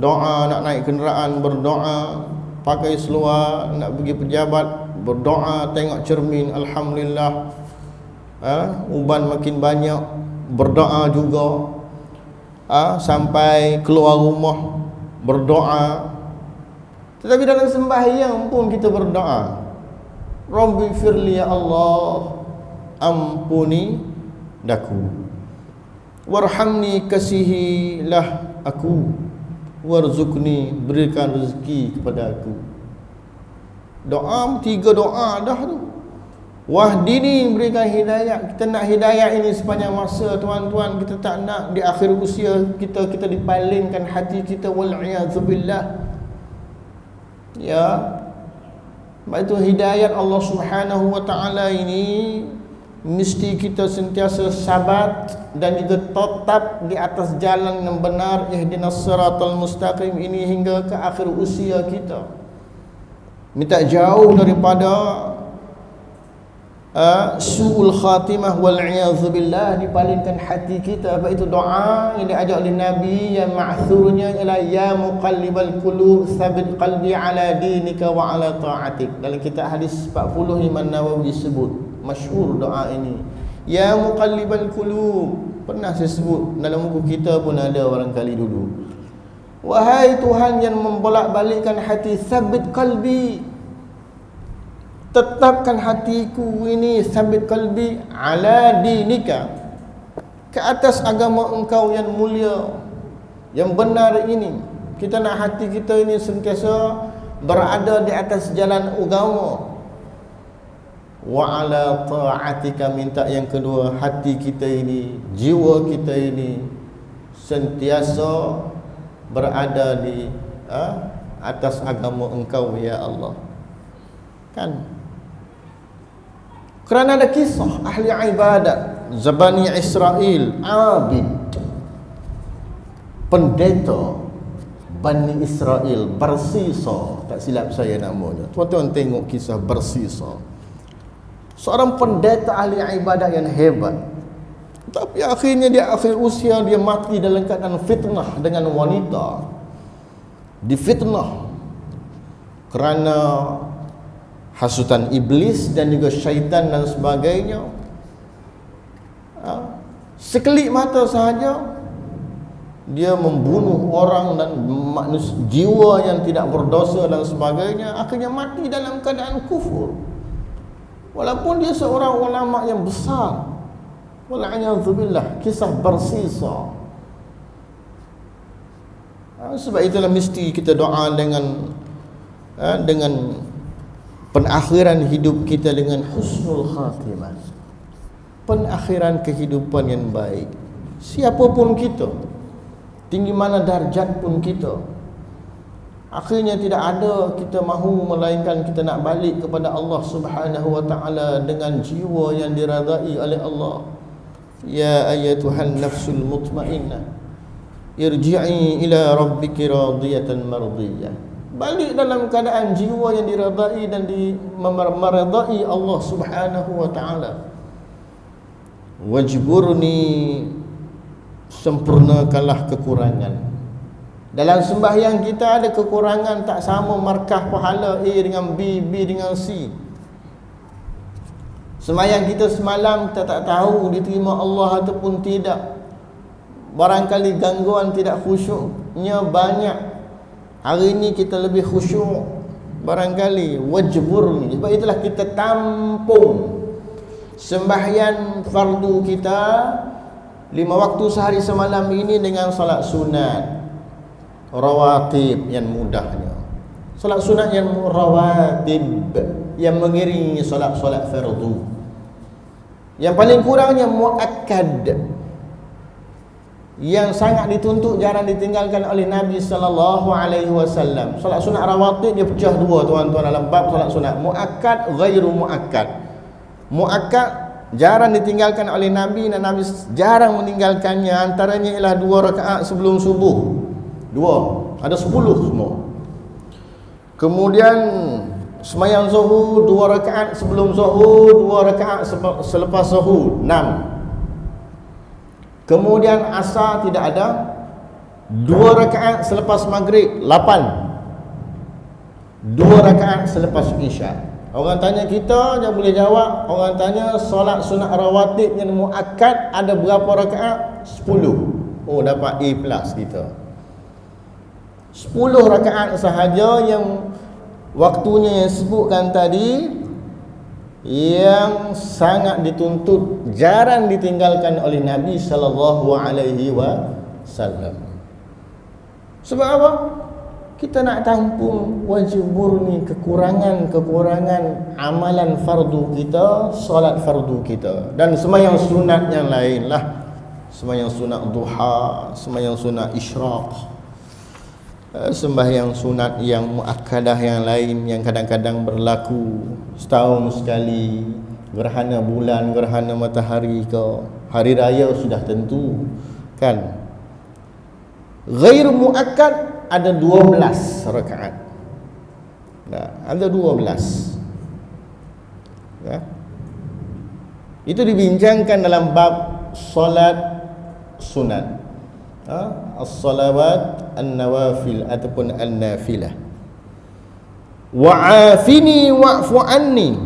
doa, nak naik kenderaan berdoa, pakai seluar, nak pergi pejabat berdoa, tengok cermin alhamdulillah, uban makin banyak berdoa juga, sampai keluar rumah berdoa. Tetapi dalam sembahyang pun kita berdoa, Rabbi firli ya Allah, ampuni daku, warhamni kasihilah aku, warzuqni berikan rezeki kepada aku. Doa 3 doa dah tu. Wahdini berikan hidayah. Kita nak hidayah ini sepanjang masa tuan-tuan. Kita tak nak di akhir usia kita dipalingkan hati kita, wal'iyadzubillah. Ya. Sebab itu hidayat Allah Subhanahu wa taala ini mesti kita sentiasa sabat dan juga tetap di atas jalan yang benar, ihdinas siratal mustaqim ini hingga ke akhir usia kita. Minta jauh daripada su'ul khatimah wal'iyadzubillah, dipalingkan hati kita. Apa itu doa yang diajak oleh Nabi yang ma'thurnya ialah ya muqallibal qulub tsabbit qalbi ala dinika wa ala ta'atik. Dalam kitab hadis 40 Imam Nawawi sebut masyhur doa ini, ya muqallibal qulub. Pernah saya sebut dalam buku kita pun ada barangkali dulu. Wahai Tuhan yang membolak-balikkan hati, tsabbit qalbi, tetapkan hatiku ini, sabit qalbi ala dinika, ke atas agama engkau yang mulia, yang benar ini. Kita nak hati kita ini sentiasa berada di atas jalan agama. Wa ala ta'atika, minta yang kedua hati kita ini, jiwa kita ini sentiasa berada di atas agama engkau ya Allah. Kan? Kerana ada kisah ahli ibadat Bani Israel, abid, pendeta Bani Israel, Barsisa, tak silap saya namanya. Tuan-tuan tengok kisah Barsisa, seorang pendeta ahli ibadat yang hebat. Tapi akhirnya di akhir usia dia mati dalam keadaan fitnah dengan wanita. Difitnah kerana hasutan iblis dan juga syaitan dan sebagainya. Sekelip mata sahaja dia membunuh orang dan manusia, jiwa yang tidak berdosa dan sebagainya, akhirnya mati dalam keadaan kufur. Walaupun dia seorang ulama yang besar. Wal'iyadzubillah, kisah Barsisa. Sebab itulah mesti kita doa dengan penakhiran hidup kita dengan husnul khatimah, penakhiran kehidupan yang baik. Siapapun kita, tinggi mana darjat pun kita, akhirnya tidak ada kita mahu melainkan kita nak balik kepada Allah Subhanahu wa taala dengan jiwa yang diradai oleh Allah. Ya ayyatuhan nafsul mutmainnah, irji'i ila rabbiki radiyatan mardiyah. Balik dalam keadaan jiwa yang diradai dan meradai Allah Subhanahu wa taala. Wajburni, sempurnakanlah kekurangan. Dalam sembahyang kita ada kekurangan, tak sama markah pahala A dengan B, B dengan C. Sembahyang kita semalam kita tak tahu diterima Allah ataupun tidak. Barangkali gangguan tidak khusyuknya banyak. Hari ini kita lebih khusyuk barangkali. Wajburni, sebab itulah kita tampung sembahyang fardu kita 5 waktu sehari semalam ini dengan salat sunat rawatib yang mudahnya. Salat sunat yang rawatib yang mengiringi salat-salat fardu. Yang paling kurangnya muakkad, yang sangat dituntut, jarang ditinggalkan oleh Nabi sallallahu alaihi wasallam. Salat sunat rawatib dia pecah dua tuan-tuan dalam bab salat sunat. Muakkad, ghairu muakkad. Muakkad jarang ditinggalkan oleh Nabi dan Nabi jarang meninggalkannya. Antaranya ialah 2 rakaat sebelum subuh. 2, ada 10 semua. Kemudian sembahyang zuhur 2 rakaat sebelum zuhur, 2 rakaat selepas zuhur, 6. Kemudian asar tidak ada, 2 rakaat selepas maghrib, 8. 2 rakaat selepas isya. Orang tanya kita, dia boleh jawab. Orang tanya solat sunat rawatib yang muakkad ada berapa rakaat? 10. Oh, dapat A+ kita. 10 rakaat sahaja yang waktunya yang sebutkan tadi, yang sangat dituntut, jarang ditinggalkan oleh Nabi sallallahu alaihi wasallam. Sebab apa? Kita nak tampung wajburni kekurangan amalan fardu kita, solat fardu kita, dan sembahyang sunat yang lain lah. Sembahyang sunat duha, sembahyang sunat isyraq, sembahyang sunat yang muakkadah yang lain yang kadang-kadang berlaku setahun sekali, gerhana bulan, gerhana matahari ke hari raya sudah tentu kan. Ghair muakkad ada 12 rakaat. Nah, ada 12. Ya. Itu dibincangkan dalam bab solat sunat. As-salawat an-nawafil ataupun an-nafilah. Wa'afini wa'fu anni.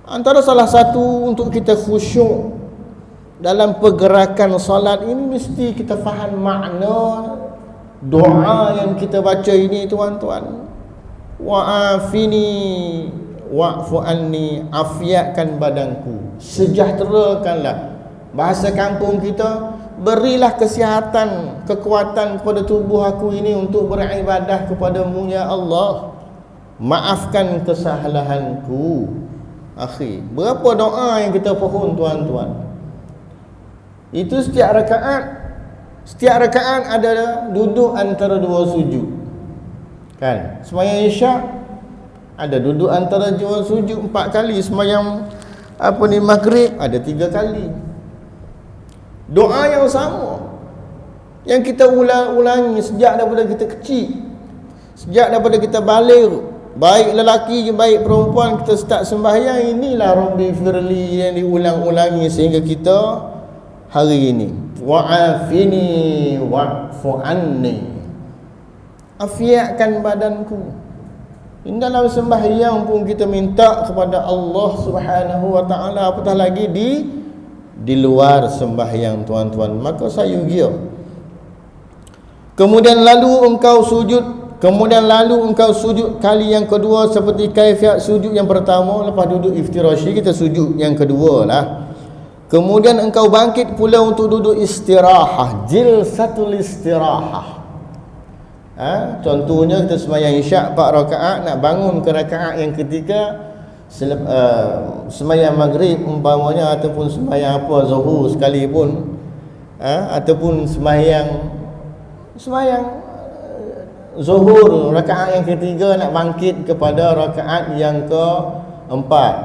Antara salah satu untuk kita khusyuk dalam pergerakan salat ini, mesti kita faham makna doa yang kita baca ini tuan-tuan. Wa'afini wa'fu anni, afiatkan badanku, sejahterakanlah. Bahasa kampung kita, berilah kesihatan, kekuatan kepada tubuh aku ini untuk beribadah kepadamu ya Allah. Maafkan kesalahanku. Akhi, berapa doa yang kita pohon tuan-tuan. Itu setiap rakaat ada duduk antara 2 sujud. Kan? Sembahyang isyak ada duduk antara 2 sujud 4 kali. Sembahyang maghrib ada 3 kali. Doa yang sama yang kita ulangi sejak daripada kita kecil, sejak daripada kita balik, baik lelaki baik perempuan, kita start sembahyang, inilah Rabbi firli yang diulang-ulangi sehingga kita hari ini wa'afini wa'fu anni, afiatkan badanku. Ini dalam sembahyang pun kita minta kepada Allah Subhanahu wa taala, apatah lagi di luar sembahyang tuan-tuan. Maka sayu dia. Kemudian lalu engkau sujud kali yang kedua seperti kaifiat sujud yang pertama. Lepas duduk iftirashi, kita sujud yang kedua lah. Kemudian engkau bangkit pula untuk duduk istirahah, jilsatul istirahah. Contohnya kita sembahyang isyak 4 rakaat, nak bangun ke rakaat yang ketiga sembahyang maghrib umpamanya, ataupun sembahyang apa zuhur sekalipun, ataupun sembahyang zuhur rakaat yang ketiga, nak bangkit kepada rakaat yang keempat.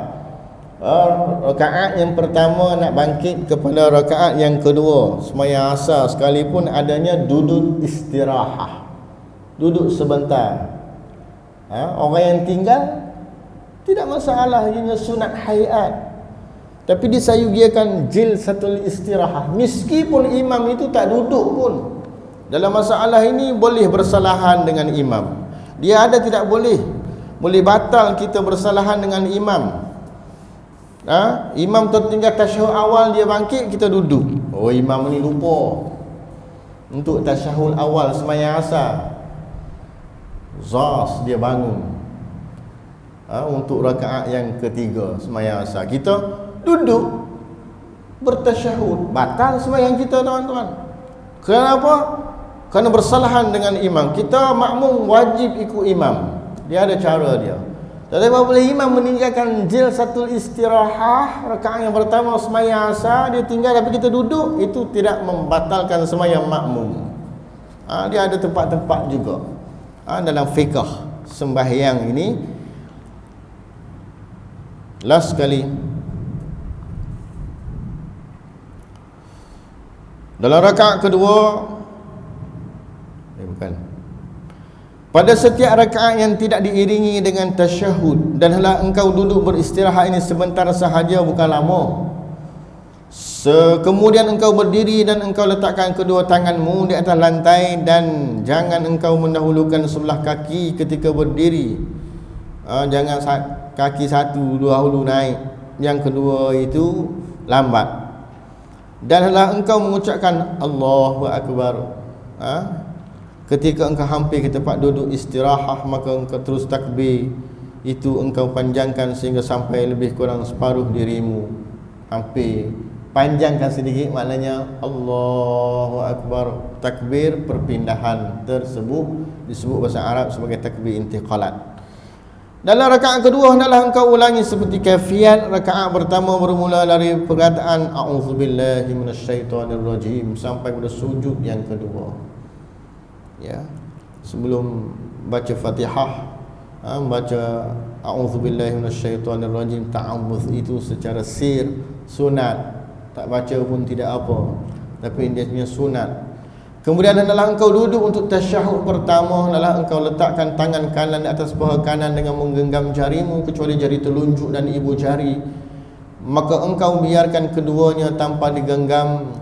Rakaat yang pertama nak bangkit kepada rakaat yang kedua. Sembahyang asar sekalipun adanya duduk istirahat, duduk sebentar. Orang yang tinggal tidak masalah, ianya sunat hayat, tapi disayugiakan jilsatul istirahat. Meskipun imam itu tak duduk pun, dalam masalah ini boleh bersalahan dengan imam. Dia ada tidak boleh batal kita bersalahan dengan imam. Imam tertinggal tasyahud awal, dia bangkit, kita duduk. Oh, imam ni lupa untuk tasyahud awal sembahyang asar. Zas dia bangun untuk rakaat yang ketiga sembahyang asar. Kita duduk bertasyahud, batal sembahyang kita, tuan-tuan. Kenapa? Kerana bersalahan dengan imam. Kita makmum wajib ikut imam. Dia ada cara dia. Tapi apabila imam meninggalkan jilsatul istirahah, rakaat yang pertama sembahyang asar, dia tinggal tapi kita duduk, itu tidak membatalkan sembahyang makmum. Dia ada tempat-tempat juga dalam fiqh sembahyang ini. Last sekali, dalam rakaat kedua, pada setiap rakaat yang tidak diiringi dengan tasyahud, dan hendaklah engkau duduk beristirahat ini sebentar sahaja, bukan lama. Kemudian engkau berdiri dan engkau letakkan kedua tanganmu di atas lantai, dan jangan engkau mendahulukan sebelah kaki ketika berdiri. Jangan kaki satu dahulu naik, yang kedua itu lambat. Dan hendaklah engkau mengucapkan Allahu Akbar ketika engkau hampir ke tempat duduk istirahat, maka engkau terus takbir. Itu engkau panjangkan sehingga sampai lebih kurang separuh dirimu. Hampir panjangkan sedikit, maknanya Allahu Akbar. Takbir perpindahan tersebut disebut bahasa Arab sebagai takbir intiqalat. Dalam rakaat kedua hendaklah engkau ulangi seperti kaifiat rakaat pertama, bermula dari perkataan a'udzubillahi minasyaitonirrajim sampai pada sujud yang kedua. Sebelum baca Fatihah, baca a'udzubillahi minasyaitonirrajim, ta'awudz itu secara sir sunat, tak baca pun tidak apa, tapi dia punya sunat. Kemudian hendaklah engkau duduk untuk tasyahud pertama, hendaklah engkau letakkan tangan kanan di atas paha kanan dengan menggenggam jarimu kecuali jari telunjuk dan ibu jari. Maka engkau biarkan keduanya tanpa digenggam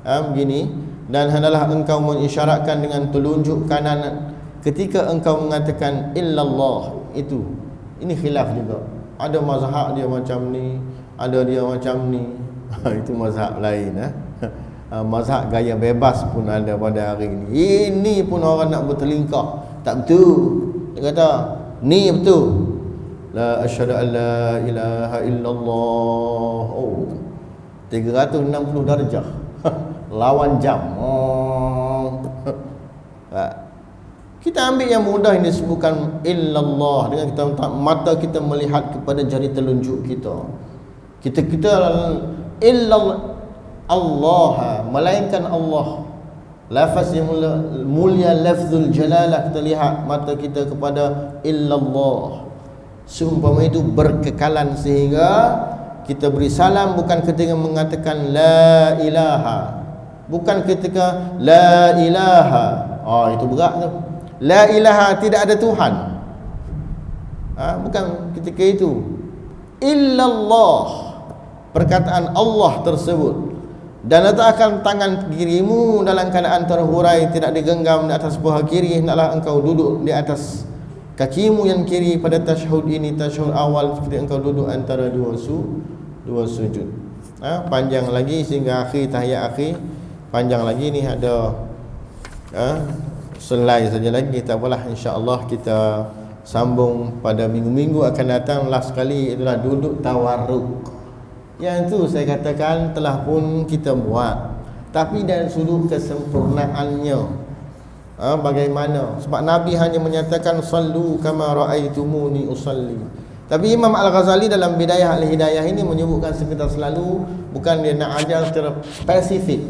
begini, dan hendaklah engkau mengisyaratkan dengan telunjuk kanan ketika engkau mengatakan illallah. Ini khilaf juga. Ada mazhab dia macam ni, ada dia macam ni. Itu mazhab lain. Mazhab gaya bebas pun ada pada hari ini. Ini pun orang nak bertelingkah. Tak betul. Dia kata ni betul. La asyhadu an la ilaha illallah. 360 darjah. Lawan jam. Kita ambil yang mudah ini disebutkan illallah, dengan kita mata kita melihat kepada jari telunjuk kita. Kita illallah, Allah, melainkan Allah. Lafaz yang mulia, lafzul jalalah, kita lihat mata kita kepada illallah. Seumpama itu berkekalan, sehingga kita beri salam bukan ketika mengatakan la ilaha, bukan ketika la ilaha. Itu berat tu. La ilaha, tidak ada Tuhan. Bukan ketika itu. Illallah, perkataan Allah tersebut. Dan letakkan tangan kirimu dalam keadaan terhurai, tidak digenggam di atas paha kiri. Hendaklah engkau duduk di atas kakimu yang kiri pada tasyahud ini, tasyahud awal, seperti engkau duduk antara dua sujud. Panjang lagi sehingga akhir, tahiyat akhir. Panjang lagi ni ada selai saja lagi. Tak apalah, insya-Allah kita sambung pada minggu-minggu akan datang. Last sekali itulah duduk tawarruk. Yang itu saya katakan telah pun kita buat, tapi dari sudut kesempurnaannya, Bagaimana? Sebab Nabi hanya menyatakan sallu kama raaitumuni usalli. Tapi Imam Al-Ghazali dalam Bidayah Al-Hidayah ini menyebutkan sekitar selalu, bukan dia nak ajar secara spesifik.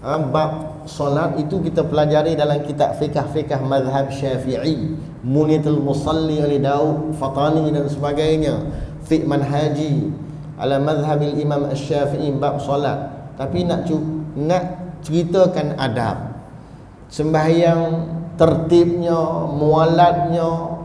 Bab solat itu kita pelajari dalam kitab fiqh mazhab Syafi'i, Munitul Musalli oleh Daud Fatani dan sebagainya, Fiqh Manhaji ala mazhabil Imam Asy-Syafi'i bab solat. Tapi nak ceritakan adab sembahyang, tertibnya, mualatnya,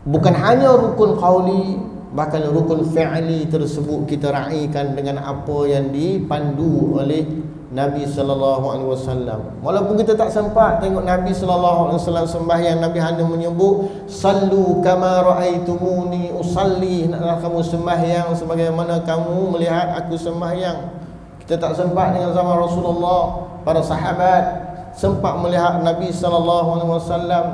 bukan hanya rukun qauli, bahkan rukun fi'li tersebut kita raikan dengan apa yang dipandu oleh Nabi sallallahu alaihi wasallam. Walaupun kita tak sempat tengok Nabi sallallahu alaihi wasallam sembahyang, Nabi hanya menyebut sallu kama raaitumuni usalli, naklah kamu sembahyang sebagaimana kamu melihat aku sembahyang. Kita tak sempat dengan zaman Rasulullah, para sahabat sempat melihat Nabi sallallahu alaihi wasallam,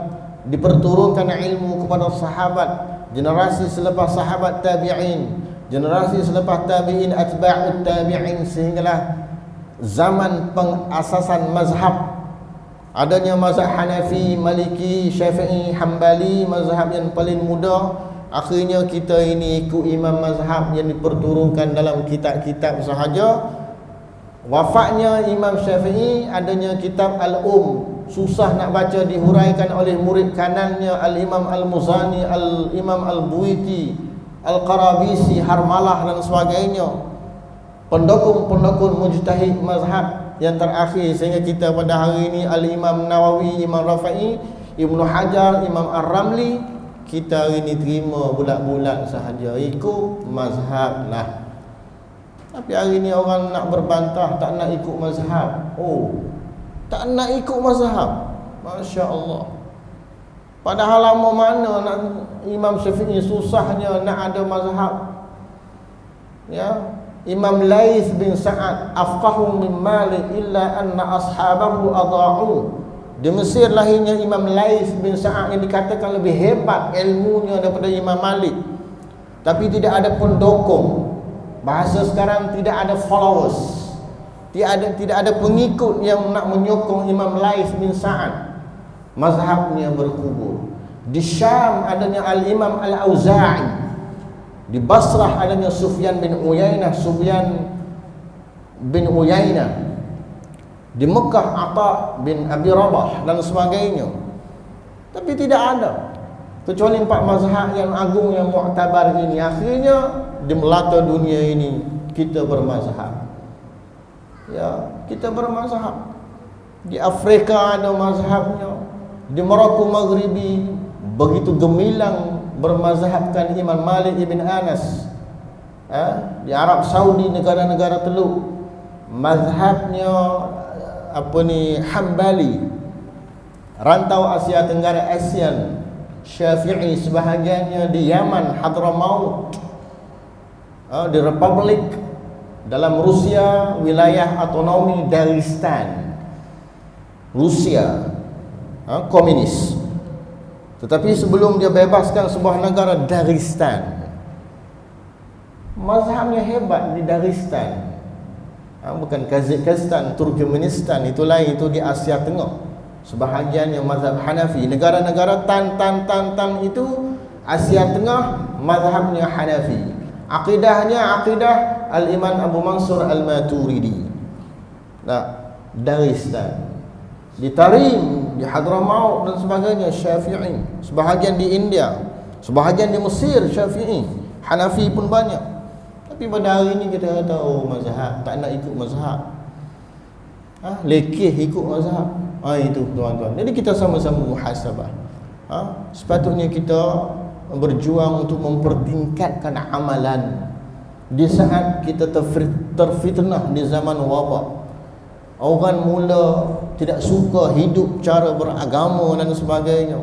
diperturunkan ilmu kepada sahabat, generasi selepas sahabat tabi'in, generasi selepas tabi'in, atba'ut tabi'in, sehinggalah zaman pengasasan mazhab. Adanya mazhab Hanafi, Maliki, Syafi'i, Hambali, mazhab yang paling muda. Akhirnya kita ini ikut imam mazhab yang diperturunkan dalam kitab-kitab sahaja. Wafatnya Imam Syafi'i, adanya kitab susah nak baca, dihuraikan oleh murid kanannya Al-Imam Al-Muzani, Al-Imam Al-Buiti, Al-Qarabisi, Harmalah dan sebagainya, pendukung mujtahid mazhab yang terakhir, sehingga kita pada hari ini Al-Imam Nawawi, Imam Rafi'i, Ibnu Hajar, Imam Ar-Ramli, kita hari ini terima bulat-bulat sahaja, ikut mazhab lah. Tapi hari ini orang nak berbantah, tak nak ikut mazhab. Tak nak ikut mazhab. Masya Allah. Padahal lama mana nak Imam Syafi'i susahnya nak ada mazhab. Ya, Imam Laith bin Sa'ad afqahu min Malik illa anna ashabahu adha'u. Di Mesir lahirnya Imam Laith bin Sa'ad yang dikatakan lebih hebat ilmunya daripada Imam Malik. Tapi tidak ada pendukung. Bahasa sekarang, tidak ada followers, tidak ada pengikut yang nak menyokong Imam Laith bin Sa'ad. Mazhabnya berkubur. Di Syam adanya Al-Imam Al-Auza'i, di Basrah adanya Sufyan bin Uyainah, di Mekah Atha bin Abi Rabah dan sebagainya. Tapi tidak ada kecuali 4 mazhab yang agung yang muktabar ini. Akhirnya di melata dunia ini kita bermazhab. Ya, kita bermazhab. Di Afrika ada mazhabnya, di Maroko Maghribi begitu gemilang bermazhabkan Imam Malik ibn Anas. Di Arab Saudi, negara-negara Teluk, mazhabnya Hambali. Rantau Asia Tenggara, ASEAN, Syafi'i sebahagiannya di Yaman, Hadramaut. Di Republik dalam Rusia, wilayah otonomi Dagestan, Rusia, komunis. Tetapi sebelum dia bebaskan sebuah negara, Dagestan, mazhabnya hebat di Dagestan. Bukan Kazakhstan, Turkmenistan, itu lain, itu di Asia Tengah. Sebahagian yang mazhab Hanafi. Negara-negara tan itu Asia Tengah, mazhabnya Hanafi. Akidahnya akidah Al-Imam Abu Mansur Al-Maturidi. Dagestan, di Tarim, di Hadramaut dan sebagainya, Syafi'i. Sebahagian di India, sebahagian di Mesir, Syafi'i. Hanafi pun banyak. Tapi pada hari ini kita kata, mazhab, tak nak ikut mazhab. Lekeh ikut mazhab. Itu tuan-tuan. Jadi kita sama-sama muhasabah. Sepatutnya kita berjuang untuk mempertingkatkan amalan di saat kita terfitnah di zaman wabak. Orang mula tidak suka hidup cara beragama dan sebagainya.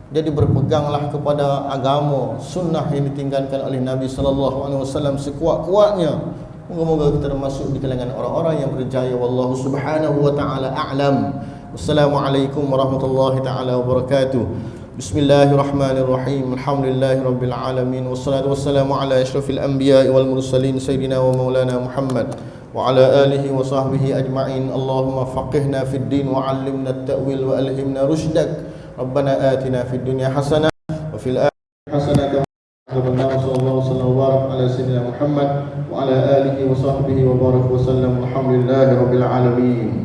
Jadi berpeganglah kepada agama, sunnah yang ditinggalkan oleh Nabi sallallahu alaihi wasallam sekuat-kuatnya. Moga-moga kita termasuk di kalangan orang-orang yang berjaya. Wallahu subhanahu wa ta'ala a'lam. Wassalamualaikum warahmatullahi taala wabarakatuh. Bismillahirrahmanirrahim. Alhamdulillahirabbil alamin wassalatu wassalamu ala asyrafil anbiya'i wal mursalin sayyidina wa maulana Muhammad wa ala alihi wa sahbihi ajma'in. Allahumma faqihna fid din wa 'allimna at-ta'wil wa alhimna rusydak. Rabbana atina fid dunya hasanah wa fil akhirati hasanah. Sallallahu alaihi wasallam wa barak ala sayyidina Muhammad wa ala alihi wa sahbihi wa barak wa sallam. Alhamdulillahirabbil alamin.